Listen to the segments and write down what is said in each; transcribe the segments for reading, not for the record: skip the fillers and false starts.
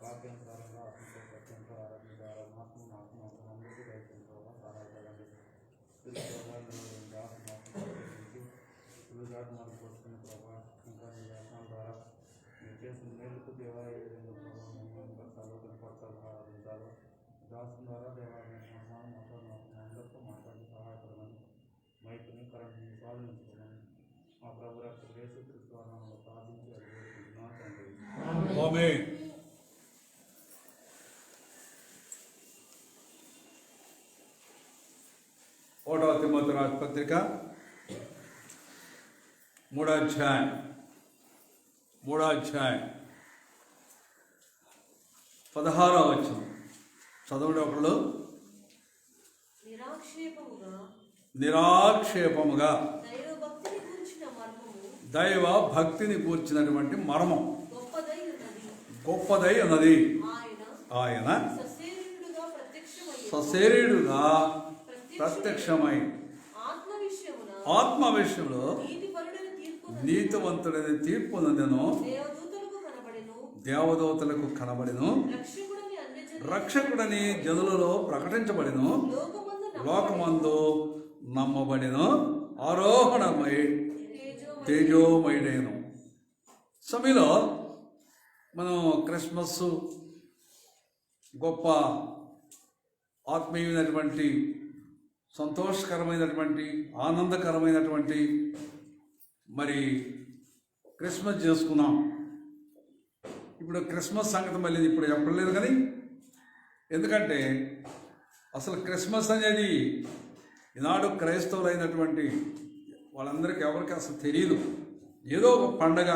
వాక్యాంతరంగా ఆత్మతో ఆరాధన అందరికీ రైతులతో సహాయపడండి. విలుగాత్మలు పోసుకునే ప్రభావ ఇంకా మీ దర్శనం ద్వారా మీరు చేసిన మేలుకు దేవాలయంలో ప్రభావం కనపడతారు ఆరాధించాలి. దాసం ద్వారా దేవాలయం అందరితో మాట్లాడి సహాయపడమని మైకుని కరెంట్ని స్వాధీనించుకోమని మా ప్రభు రక్షకుడు యేసుక్రీస్తు నామములో ప్రార్థించి అడిగేస్తున్నాను తండ్రి. ఆమేన్. ఒకటవ తిమోతి రాసిన పత్రిక 3వ అధ్యాయం 16వ వచనం చదవండి. ఒకళ్ళు నిరాక్షేపముగా దైవ భక్తిని కూర్చినటువంటి మర్మం గొప్పదై ఉన్నది. ఆయన సశరీరుడుగా ప్రత్యక్షమై ఆత్మ విషయంలో నీతివంతుడైన తీర్పు నందెను దేవదూతలకు కనబడెను, రక్షకుడని జనులలో ప్రకటించబడెను, లోకమందు నమ్మబడెను, ఆరోహణమై తేజోమయుడైన సమయంలో మనం క్రిస్మస్ గొప్ప ఆత్మీయమైనటువంటి సంతోషకరమైనటువంటి ఆనందకరమైనటువంటి మరి క్రిస్మస్ చేసుకున్నాం. ఇప్పుడు క్రిస్మస్ సంగతి మళ్ళీ ఇప్పుడు చెప్పలేదు కానీ, ఎందుకంటే అసలు క్రిస్మస్ అనేది ఈనాడు క్రైస్తవులైనటువంటి వాళ్ళందరికీ ఎవరికి అసలు తెలియదు. ఏదో ఒక పండగ,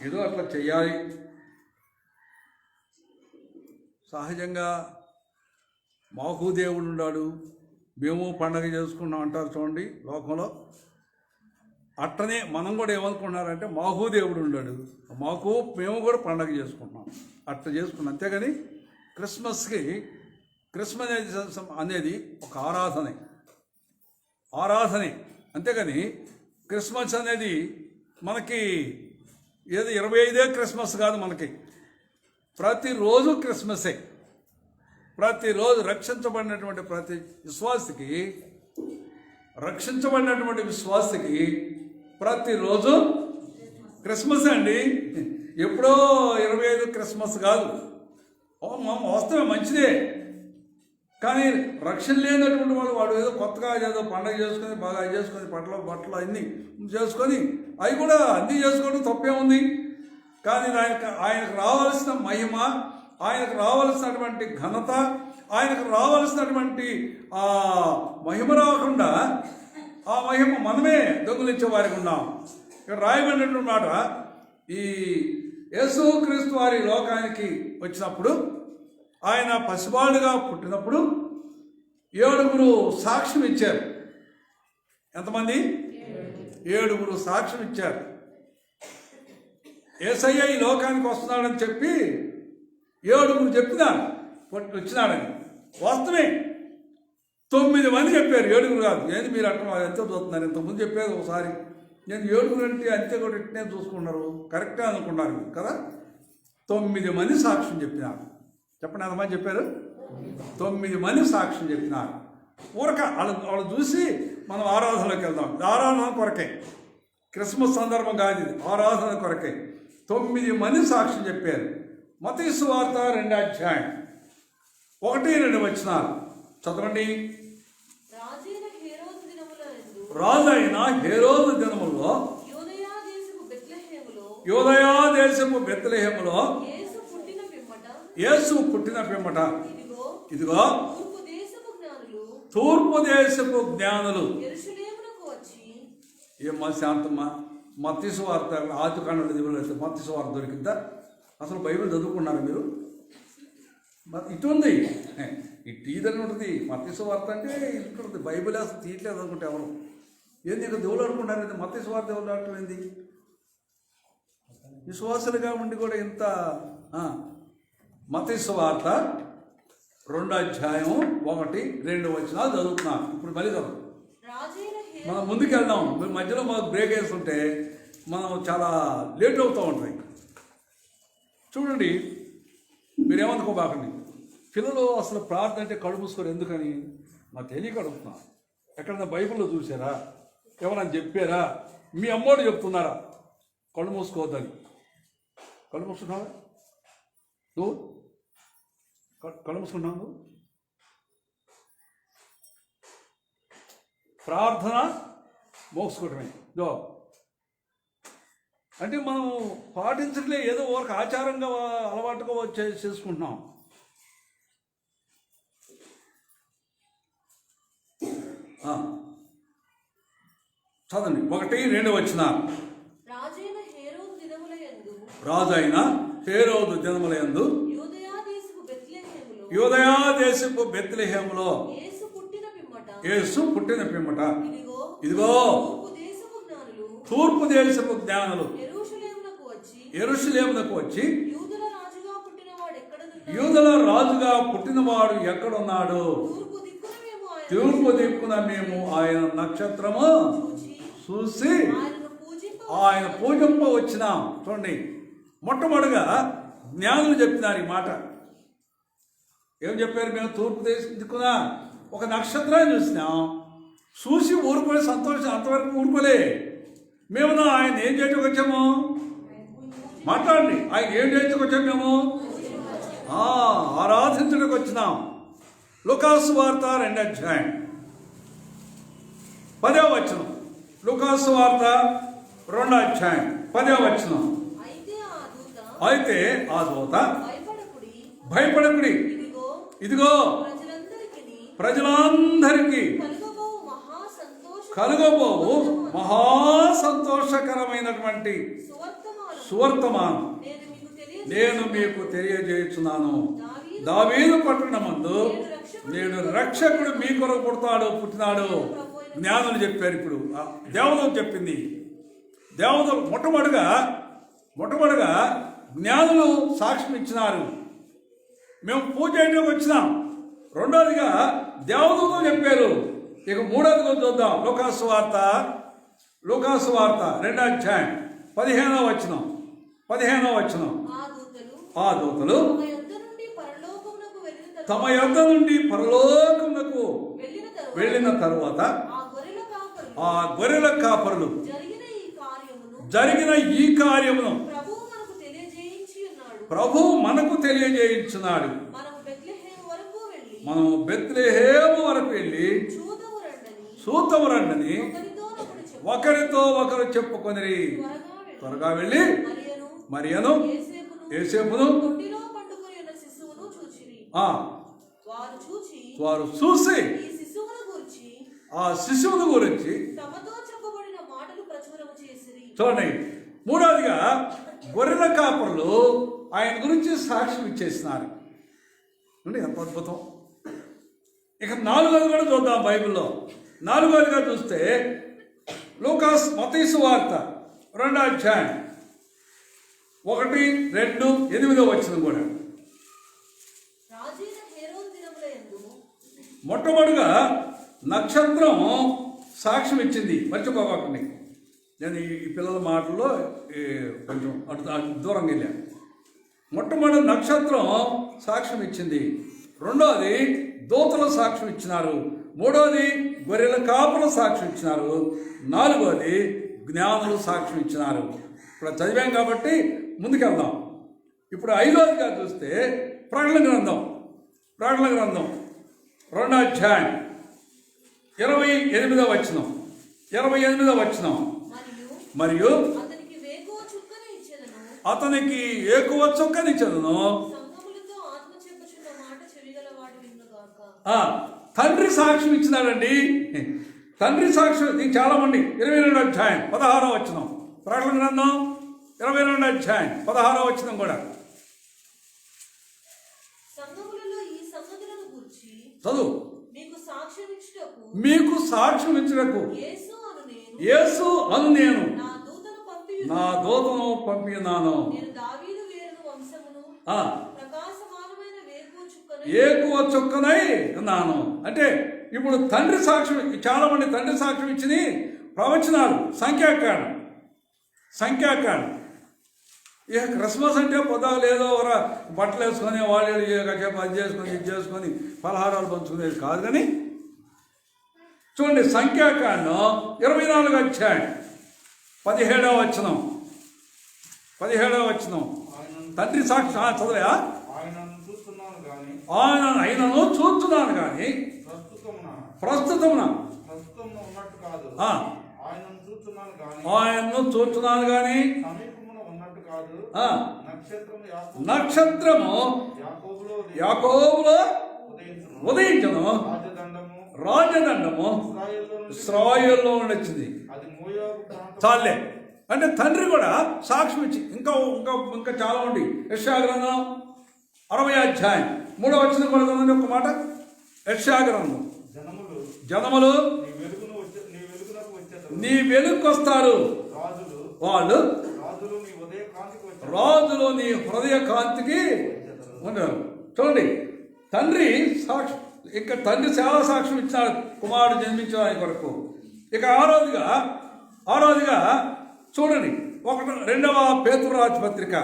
ఏదో అట్లా చెయ్యాలి. సహజంగా మాకు దేవుడు ఉన్నాడు, మేము పండగ చేసుకున్నాం అంటారు చూడండి లోకంలో. అట్టనే మనం కూడా ఏమనుకున్నారంటే మాకు దేవుడు ఉన్నాడు, మేము కూడా పండగ చేసుకుంటున్నాం, అట్లా చేసుకున్నాం. అంతేగాని క్రిస్మస్ అనేది ఒక ఆరాధనే. అంతేగాని క్రిస్మస్ అనేది మనకి ఏదో 25 క్రిస్మస్ కాదు. మనకి ప్రతిరోజు క్రిస్మసే. ప్రతిరోజు రక్షించబడినటువంటి విశ్వాసికి ప్రతిరోజు క్రిస్మస్ అండి. ఎప్పుడో 25 క్రిస్మస్ కాదు. వాస్తవమే, మంచిదే. కానీ రక్షణ లేనటువంటి వాడు ఏదో కొత్తగా ఏదో పండగ చేసుకొని బాగా చేసుకొని బట్టలు అన్నీ చేసుకొని అవి కూడా అన్నీ చేసుకోవడం తప్పే ఉంది. కానీ ఆయనకు రావాల్సిన మహిమ, ఆయనకు రావాల్సినటువంటి ఘనత, ఆయనకు రావాల్సినటువంటి ఆ మహిమ రాకుండా ఆ మహిమ మనమే దొంగిలించే వారికి ఉన్నాం. ఇక్కడ రాయబడినటువంటి మాట, ఈ యేసుక్రీస్తు వారి లోకానికి వచ్చినప్పుడు, ఆయన పసిబాలుగా పుట్టినప్పుడు 7 సాక్ష్యం ఇచ్చారు. ఎంతమంది? 7 సాక్ష్యం ఇచ్చారు. యేసయ్య ఈ లోకానికి వస్తున్నాడని చెప్పి 7 చెప్పినారు వచ్చినాడని. వాస్తవమే. 9 మంది చెప్పారు, 7 కాదు. ఏంది మీరు అట్లా ఎంత చూస్తున్నారు? ఇంతకుముందు చెప్పేది ఒకసారి. నేను 7 అంటే అంతే కూడా ఇట్నే చూసుకున్నారు, కరెక్టే అనుకున్నారు కదా. 9 మంది సాక్ష్యం చెప్పినారు. చెప్పండి, ఎంతమంది చెప్పారు? 9 మంది సాక్ష్యం చెప్పినారు. వాళ్ళు చూసి మనం ఆరాధనలోకి వెళ్దాం. ఆరాధన కొరకే, క్రిస్మస్ సందర్భం కాదు ఇది, ఆరాధన కొరకే 9 మంది సాక్ష్యం చెప్పారు. మత్తయి సువార్త 2వ అధ్యాయం 1-2 వచనాలు చదవండి. రాజైన హేరోదు దినములో యూదయా దేశపు బెత్లెహేములో యేసు పుట్టిన పిమ్మట ఇదిగో తూర్పు దేశపు జ్ఞానులు ఏమ్మా శాంతమ్మా, మత్తయి సువార్త ఆదికాండలో దిగులు మత్తయి సువార్త దొరికిద్దా? అసలు బైబిల్ చదువుకున్నారు మీరు? ఇటుంది ఇదని ఉంటుంది. మత్తయి సువార్త అంటే ఇటువంటి బైబిల్ అసలు తీయట్లేదు అనుకుంటే ఎవరు ఏంది ఇంకా దేవుళ్ళు అనుకుంటారు. మత్తయి సువార్త దేవుళ్ళు ఆడటం ఏంది? విశ్వాసులుగా ఉండి కూడా ఇంత. మత్తయి సువార్త 2వ అధ్యాయం 1-2 వచనాలు చదువుతున్నాను. ఇప్పుడు మళ్ళీ చదువు. మనం ముందుకు వెళ్దాం. మధ్యలో మాకు బ్రేక్ వేస్తుంటే మనం చాలా లేట్ అవుతూ ఉంటాయి. చూడండి, మీరేమనుకోబాకండి. పిల్లలు అసలు ప్రార్థన అంటే కళ్ళు మూసుకొని ఎందుకని నాకు తెలియక అడుగుతున్నా. ఎక్కడన్నా బైబిల్లో చూసారా? ఎవరైనా చెప్పారా? మీ అమ్మోడు చెప్తున్నారా కళ్ళు మూసుకోవద్దని? కళ్ళు మూసుకుంటున్నావా నువ్వు? కళ్ళు మూసుకుంటున్నావు నువ్వు? ప్రార్థన మోసుకోవటమే జో అంటే మనం పాటించట్లే, ఏదో ఒక ఆచారంగా అలవాటుగా చేసుకుంటున్నాం. చదండి 1-2 వచనాలు. రాజు అయిన హేరోదు దినములయందు యూదయా దేశపు బెత్లెహేములో యేసు పుట్టిన పిమ్మట ఇదిగో తూర్పు దేశపు జ్ఞానులు యెరూషలేమునకు వచ్చి యూదుల రాజుగా పుట్టినవాడు ఎక్కడున్నాడు? తూర్పు దిక్కున మేము ఆయన నక్షత్రము చూసి ఆయన పూజింప వచ్చినాం. చూడండి, మొట్టమొదటిగా జ్ఞానులు చెప్తున్నారు ఈ మాట. ఏం చెప్పారు? మేము తూర్పు దేశం దిక్కున ఒక నక్షత్రాన్ని చూసినాం, చూసి ఊరుకోలే, సంతోషం, అంతవరకు ఊరుకోలే. మేము ఆయన ఏం చేయడానికి వచ్చాము? మాట్లాడండి. ఆయన ఏం చేయడానికి వచ్చాము? మేము ఆరాధించడానికి వచ్చినాం. లూకాసు వార్త 2వ అధ్యాయం 10వ వచనం. లూకాసు వార్త 2వ అధ్యాయం 10వ వచనం. అయితే ఆ దూత భయపడకుడి, ఇదిగో ప్రజలందరికీ కలుగబోవు మహా సంతోషకరమైనటువంటి సువర్తమానం నేను మీకు తెలియజేస్తున్నాను. దావీదు పట్టణమందు నేడు రక్షకుడు మీ కొరకు పుట్టినాడు. జ్ఞానులు చెప్పారు. ఇప్పుడు దేవదూత చెప్పింది. దేవదూత మొట్టమొదటిగా జ్ఞానులు సాక్ష్యం ఇచ్చినారు. మేము పూజ చేయడానికి వచ్చినాం. రెండోదిగా దేవదూతలు చెప్పారు. ఇక మూడోదిగా చూద్దాం. లూకాసు వార్త 2వ అధ్యాయం 15వ వచనం. ఆ దూతలు తమ యొద్ద నుండి పరలోకమునకు వెళ్ళిన తరువాత ఆ గొర్రెల కాపరులు జరిగిన ఈ కార్యమును ప్రభువు మనకు తెలియజేయించున్నాడు. మనం బెత్లెహేము వరకు వెళ్ళి చూతము రండని ఒకరితో ఒకరు చెప్పుకొని త్వరగా వెళ్ళి మరియను యేసేపును వారు చూసి ఆ శిశువును గురించి చూడండి. మూడవదిగా గొర్రెల కాపరులు ఆయన గురించి సాక్ష్యం ఇచ్చేసినారు. ఎంత అద్భుతం. ఇక 4వది కూడా చూద్దాం బైబిల్లో. 4వదిగా చూస్తే మత్తయి సువార్త 2వ అధ్యాయం 1, 2, 8వ వచనం కూడా. మొట్టమొదటిగా నక్షత్రం సాక్ష్యం ఇచ్చింది. మర్చిపోకండి, నేను ఈ పిల్లల మాటల్లో కొంచెం అటు దూరంగా వెళ్ళాను. మొట్టమొదటి నక్షత్రం సాక్ష్యం ఇచ్చింది. రెండోది దూతలు సాక్ష్యం ఇచ్చినారు. మూడోది గొర్రెల కాపులు సాక్ష్యం ఇచ్చినారు. 4వది జ్ఞానులు సాక్ష్యం ఇచ్చినారు. ఇప్పుడు చదివాం కాబట్టి ముందుకెళ్దాం. ఇప్పుడు 5వదిగా చూస్తే ప్రకటన గ్రంథం 2వ అధ్యాయం 28వ వచనం. మరియు అతనికి ఏకువ చుక్కనిచ్చెదను. తండ్రి సాక్ష్యం ఇచ్చినాడండి. తండ్రి సాక్ష్యం దీనికి చాలా మంది. 22వ అధ్యాయం 16వ వచనం. ప్రకటన గ్రంథం 22వ అధ్యాయం 16వ వచనం కూడా చదువు. మీకు సాక్ష్యం ఇచ్చుటకు యేసు అను నేను నా దూతను పంపినాను. ఏకువ చుక్కనై ఉన్నాను. అంటే ఇప్పుడు తండ్రి సాక్ష్యం, చాలా మంది తండ్రి సాక్ష్యం ఇచ్చింది ప్రవచనాలు, సంఖ్యాకాండం ఇక క్రిస్మస్ అంటే పొద్దాలు ఏదో బట్టలు వేసుకొని వాళ్ళు కాసేపు అది చేసుకొని ఇది చేసుకొని పలహారాలు పంచుకునేది కాదు. కానీ చూడండి సంఖ్యాకాండం 24 అధ్యాయం 17వ వచనం తండ్రి సాక్షి చదవయా. ఆయనను చూస్తున్నాను కానీ ప్రస్తుతమున ఆయనను చూస్తున్నాను కానీ నక్షత్రము యాకోబులో ఉదయించను, రాజదండము ఇశ్రాయేలులో వచ్చింది. చాలే అంటే తండ్రి కూడా సాక్ష్యం ఇచ్చి ఇంకా ఇంకా ఇంకా చాలా ఉంది. యెషయా గ్రంథం 60వ అధ్యాయం 3వ వచనం కూడా చదవండి ఒక మాట. యెషయా గ్రంథం జనములు నీ వెలుగుకు వస్తారు, వాళ్ళు రాజులు నీ హృదయ కాంతికి ఉంటారు. చూడండి తండ్రి సాక్షి, ఇక్కడ తండ్రి చాలా సాక్ష్యం ఇచ్చినాడు కుమారుడు జన్మించిన ఆయన కొరకు. ఇక ఆరోజుగా చూడండి 2వ పేతురు రాసిన పత్రిక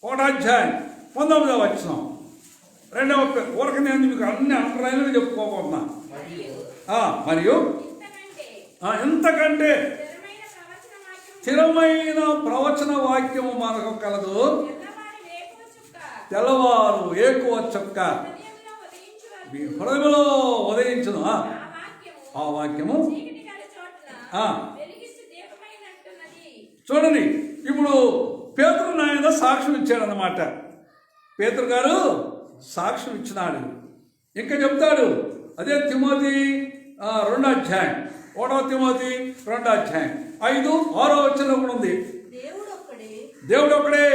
1వ అధ్యాయం 19వ వచనం. 2వ ఊరక నేను మీకు అన్ని అంతరాయాలు చెప్పుకోబోతున్నా. మరియు ఎంతకంటే స్థిరమైన ప్రవచన వాక్యము మనకు కలదు, తెల్లవారు ఏకువ చుక్క మీ హృదయంలో ఉదయించును. ఆ వాక్యము చూడండి. ఇప్పుడు పేతురు నాయన సాక్ష్యం ఇచ్చాడు అన్నమాట. పేతురు గారు సాక్ష్యం ఇచ్చినాడు. ఇంకా చెప్తాడు అదే తిమోతి 2వ అధ్యాయం 1వ తిమోతి 2వ అధ్యాయం 5, 6వ వచనంలో కూడా ఉంది. దేవుడు ఒక్కడే,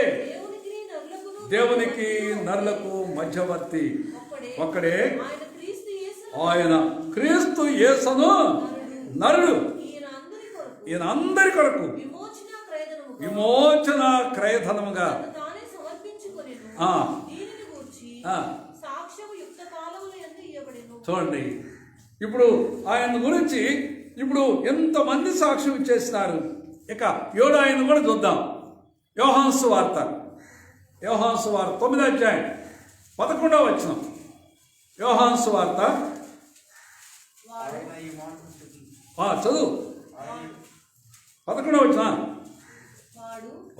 దేవునికి నరులకు మధ్యవర్తి ఒక్కడే, ఆయన క్రీస్తు యేసును నరుడు. ఈయన అందరి కొరకు విమోచన క్రయధనముగా చూడండి. ఇప్పుడు ఆయన గురించి ఇప్పుడు ఎంతమంది సాక్ష్యం ఇచ్చేస్తున్నారు. ఇక 7వ ఆయన కూడా చూద్దాం. యోహాను సువార్త 9వ అధ్యాయం 11వ వచనం. యోహాను సువార్త చదువు 11వ వచనం.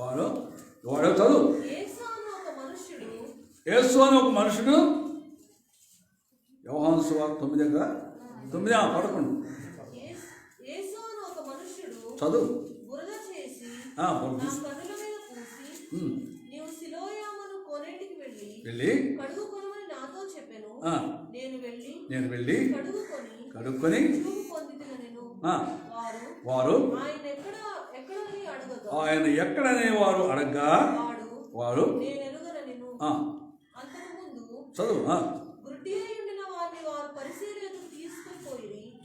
వాడు చదువు. యేసు అని ఒక మనుషుడు. యోహాను సువార్త 9:11 చదువు. వెళ్ళి నేను వెళ్ళి కడుక్కొని వారు ఆయన ఎక్కడనే వారు అడగ్గా వారు చదువు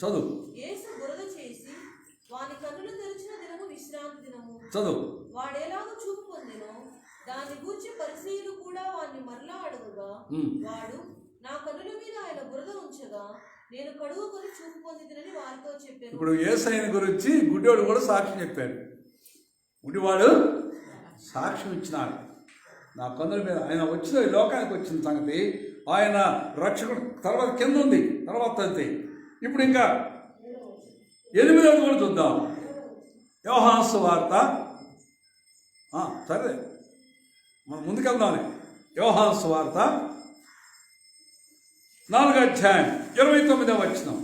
చదువు చదువు. వాడేలాగో చూపు పొందెనో దాని గూర్చి పరిసయ్యులు కూడా వాడిని మరలా అడుగగా వాడు నా కన్నుల మీద ఆయన బురద ఉంచగా నేను కడుగుకొని చూపు పొందినని వారితో చెప్పాను. ఇప్పుడు యేసయ్యని గురించి గుడ్డివాడు కూడా సాక్ష్యం చెప్పాడు. గుడ్డివాడు సాక్ష్యం ఇచ్చినాడు. నా కన్నుల మీద ఆయన వచ్చిన లోకానికి వచ్చిన సంగతి, ఆయన రక్షకుడు తర్వాత కింద ఉంది, తర్వాత అంతే. ఇప్పుడు ఇంకా 8వ కూడా చూద్దాం. యోహాను సువార్త సరే మనం ముందుకెళ్దామని. యోహాను సువార్త 4వ అధ్యాయం 29వ వచనం.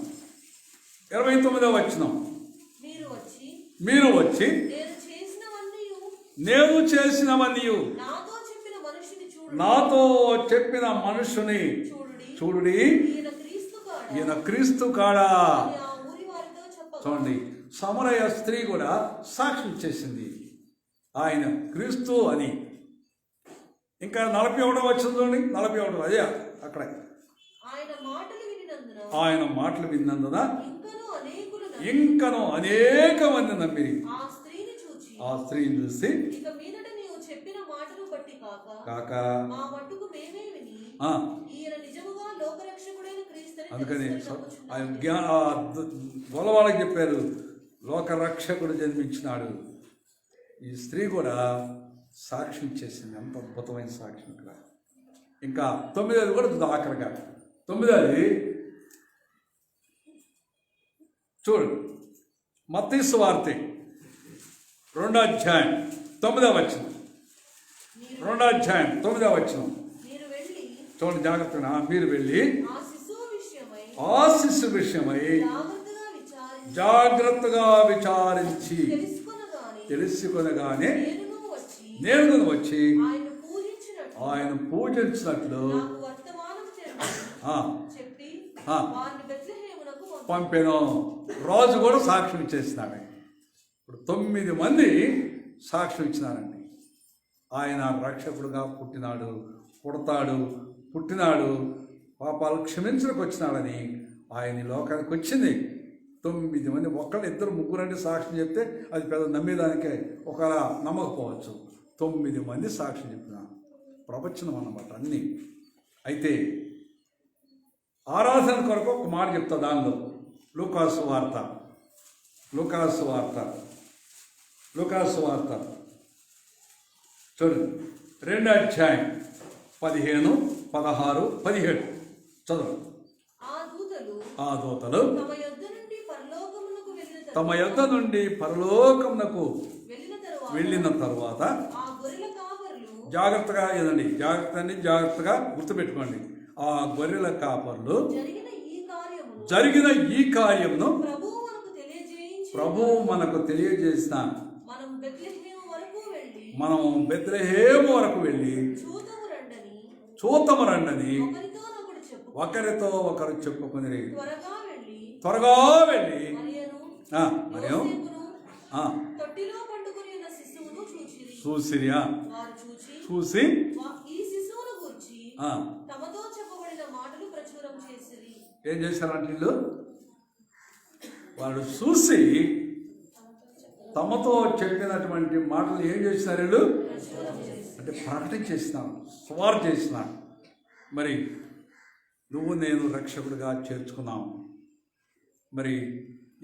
మీరు వచ్చి నేను చేసినవన్నీ నాతో చెప్పిన మనుషుని చూడుడి, ఈయన క్రీస్తు కాడా. చూడండి, సమరయ స్త్రీ కూడా సాక్ష్యం చేసింది ఆయన క్రీస్తు అని. ఇంకా 41వ వచనం చూడండి. 41 అదే అక్కడ ఆయన మాటలు విన్నందున ఇంకను అనేక మంది నమ్మిరి. ఆ స్త్రీని చూసి కాక అందుకని వాళ్ళకి చెప్పారు లోకరక్షకుడు జన్మించినాడు. ఈ స్త్రీ కూడా సాక్ష్యం చేసింది. ఎంత అద్భుతమైన సాక్ష్యం ఇక్కడ. ఇంకా 9వ కూడా ఆఖరిగా 9వ చూడు, మత్తయి సువార్త 2వ అధ్యాయం 9వ వచనం. 2వ అధ్యాయం 9వ వచనం మీరు వెళ్ళి చూడండి జాగ్రత్తగా. మీరు వెళ్ళి ఆ శిశువు విషయమై ఆ శిశు విషయమై జాగ్రత్తగా జాగ్రత్తగా విచారించి తెలుసుకొనగానే నేను వచ్చి ఆయన పూజించినట్లు నాకు వర్తమానం చెప్పి వారిని బెత్లెహేమునకు పంపెను. రాజు కూడా సాక్ష్యం ఇచ్చేసినాడు. ఇప్పుడు 9 మంది సాక్ష్యం ఇచ్చినారండి. ఆయన రక్షకుడుగా పుట్టినాడు, పాపాలు క్షమించడానికి వచ్చినాడని ఆయన ఈ లోకానికి వచ్చింది. 9 మంది, ఒకళ్ళు ఇద్దరు ముగ్గురు అంటే సాక్ష్యం చెప్తే అది పెద్ద నమ్మేదానికే ఒకవేళ నమ్మకపోవచ్చు. 9 మంది సాక్ష్యం చెప్పిన ప్రవచనం అన్నమాట అన్నీ. అయితే ఆరాధన కొరకు ఒక మాట చెప్తా. దానిలో లూకాసు వార్త చూడండి 2వ అధ్యాయం 15, 16, 17 చదువు. ఆ దూతలు తమ యొద్ద నుండి పరలోకమునకు వెళ్ళిన తరువాత జాగ్రత్తగా గుర్తుపెట్టుకోండి. ఆ గొర్రెల కాపర్లు జరిగిన ఈ కార్యమును ప్రభువు మనకు తెలియజేసిన మనం బెత్లెహేము వరకు వెళ్ళి చూతము రండని ఒకరితో ఒకరు చెప్పుకుని త్వరగా వెళ్ళి మరియు చూసిరియా చూసి ఏం చేశారంటే వీళ్ళు వాళ్ళు చూసి తమతో చెప్పినటువంటి మాటలు ఏం చేసినారు వీళ్ళు అంటే ప్రకటించేసినారు, సువార్త చేసినారు. మరి నువ్వు నేను రక్షకుడిగా చేర్చుకున్నావు. మరి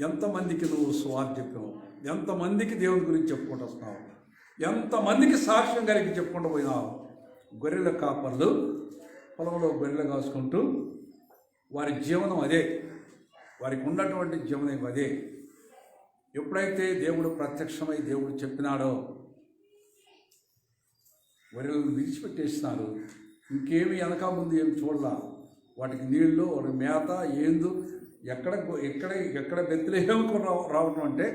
ఎంతమందికి నువ్వు సువార్త చెప్పావు, ఎంతమందికి దేవుని గురించి చెప్పుకుంటూ వస్తున్నావు, ఎంతమందికి సాక్ష్యం కలిగి చెప్పుకుంటూ పోయినావు. గొర్రెల కాపర్లు పొలంలో గొర్రెలు కాసుకుంటూ వారి జీవనం అదే, వారికి ఉన్నటువంటి జీవనం అదే. ఎప్పుడైతే దేవుడు ప్రత్యక్షమై దేవుడు చెప్పినాడో గొర్రెలను విడిచిపెట్టేసినారు. ఇంకేమి వెనక ముందు ఏమి చూడాల. వాటికి నీళ్ళు, వాటి మేత ఏందు ఎక్కడ బెత్లెహేముకు రావటం అంటే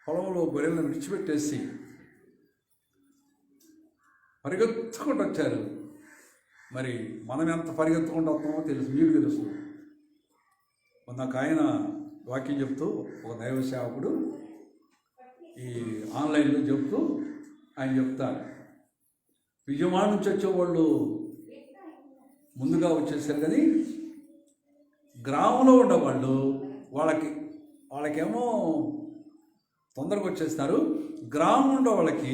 పొలంలో గొర్రెలను విడిచిపెట్టేసి పరిగెత్తుకుంటూ వచ్చారు. మరి మనం ఎంత పరిగెత్తుకుంటూ వస్తామో తెలుసు, మీకు తెలుసు. నాకు ఆయన వాక్యం చెప్తూ ఒక దైవ సేవకుడు ఈ ఆన్లైన్లో చెప్తూ ఆయన చెప్తారు, విజయవాడ నుంచి వచ్చేవాళ్ళు ముందుగా వచ్చేసారు, కానీ గ్రామంలో ఉండేవాళ్ళు వాళ్ళకేమో తొందరగా వచ్చేస్తారు. గ్రామం ఉండే వాళ్ళకి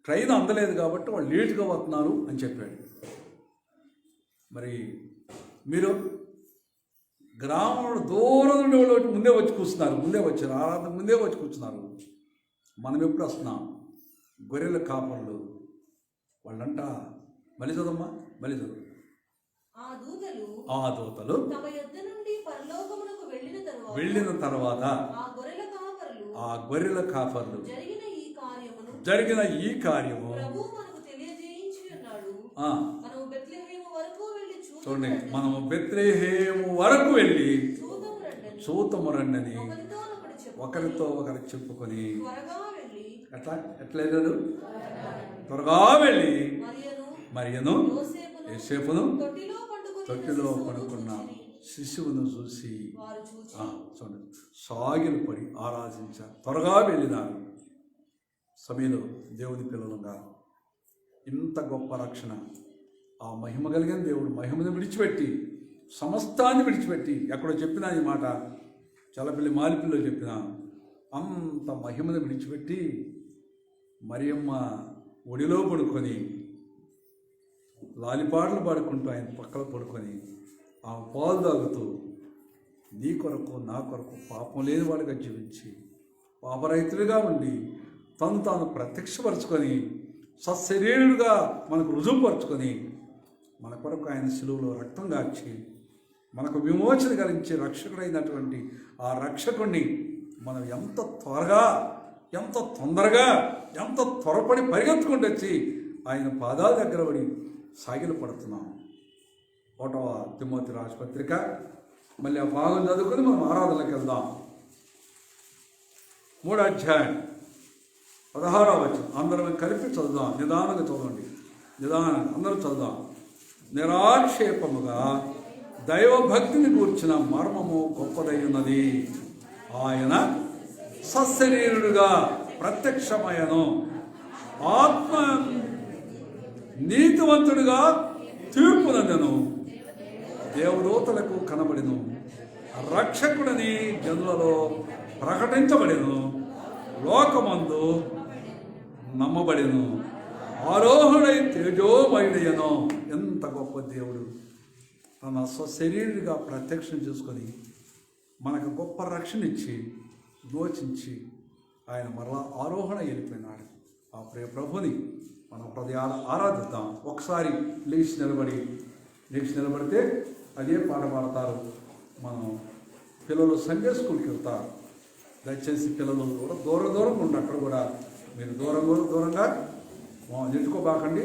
ట్రైన్ అందలేదు కాబట్టి వాళ్ళు లేటుగా వస్తున్నారు అని చెప్పాడు. మరి మీరు గ్రామంలో దూరం నుండి వాళ్ళు ముందే వచ్చి కూర్చున్నారు, ఆరాధన ముందే వచ్చి కూర్చున్నారు. మనం ఎప్పుడు వస్తున్నాం? గొర్రెల కాపర్లు వాళ్ళంట బలి చదమ్మా, బలి చదువు. ఆ దూతలు వెళ్ళిన తర్వాత ఆ గొర్రెల కాపర్లు జరిగిన ఈ కార్యము చూడండి, మనము బెత్లెహేము వరకు వెళ్ళి చూతము రండని ఒకరితో ఒకరు చెప్పుకొని ఎట్లా త్వరగా వెళ్ళి మరియను యోసేపును తొట్టిలో పడుకున్న శిశువును చూసి చూడండి సాగిలు పడి ఆరాధించారు. త్వరగా వెళ్ళినారు. సమయంలో దేవుని పిల్లలుగా ఇంత గొప్ప రక్షణ, ఆ మహిమ కలిగిన దేవుడు మహిమను విడిచిపెట్టి సమస్తాన్ని విడిచిపెట్టి ఎక్కడో చెప్పినా ఈ మాట చలపల్లి మాలిపిల్లో చెప్పిన అంత మహిమను విడిచిపెట్టి మరియమ్మ ఒడిలో పడుకొని లాలిపాటలు పాడుకుంటూ ఆయన పక్కన పడుకొని ఆ పాలు తాగుతూ నీ కొరకు నా కొరకు పాపం లేని వాడిగా జీవించి పాపరైతులుగా ఉండి తాను ప్రత్యక్షపరుచుకొని సశరీరుడుగా మనకు రుజువుపరుచుకొని మన కొరకు ఆయన శిలువలో రక్తం గార్చి మనకు విమోచన కలిగించే రక్షకుడైనటువంటి ఆ రక్షకుడిని మనం ఎంత త్వరగా, ఎంత తొందరగా, ఎంత త్వరపడి పరిగెత్తుకుంటూ వచ్చి ఆయన పాదాల దగ్గర పడి సాగిలు పడుతున్నాం. 1వ తిమోతి రాసిన పత్రిక మళ్ళీ ఆ భాగం చదువుకొని మనం ఆరాధనకి వెళ్దాం. 3వ అధ్యాయం 16వ వచనం అందరం కలిపి చదువుదాం. నిదానంగా చదవండి, నిదానంగా అందరూ చదువుదాం. నిరాక్షేపముగా దైవభక్తిని కూర్చిన మర్మము గొప్పదై ఉన్నది. ఆయన సశరీరుడుగా ప్రత్యక్షమయను, ఆత్మ నీతివంతుడిగా తీర్పునందెను, దేవదూతలకు కనబడిను, రక్షకుడని జనులలో ప్రకటించబడిను, లోకమందు నమ్మబడిను, ఆరోహుడై తేజోమయుడయను. ఎంత గొప్ప దేవుడు! తన స్వశరీరుడిగా ప్రత్యక్షం చేసుకొని మనకు గొప్ప రక్షణ ఇచ్చి విమోచించి ఆయన మరలా ఆరోహణ వెళ్ళిపోయినాడు. ఆ ప్రియ ప్రభుని మనం హృదయాల ఆరాధిద్దాం. ఒకసారి లేచి నిలబడితే అదే పాట పాడతారు. మనం పిల్లలు సండే స్కూల్కి వెళ్తారు. దయచేసి పిల్లలు కూడా దూరంగా ఉండి అక్కడ కూడా మీరు దూరంగా నెట్టుకోబాకండి.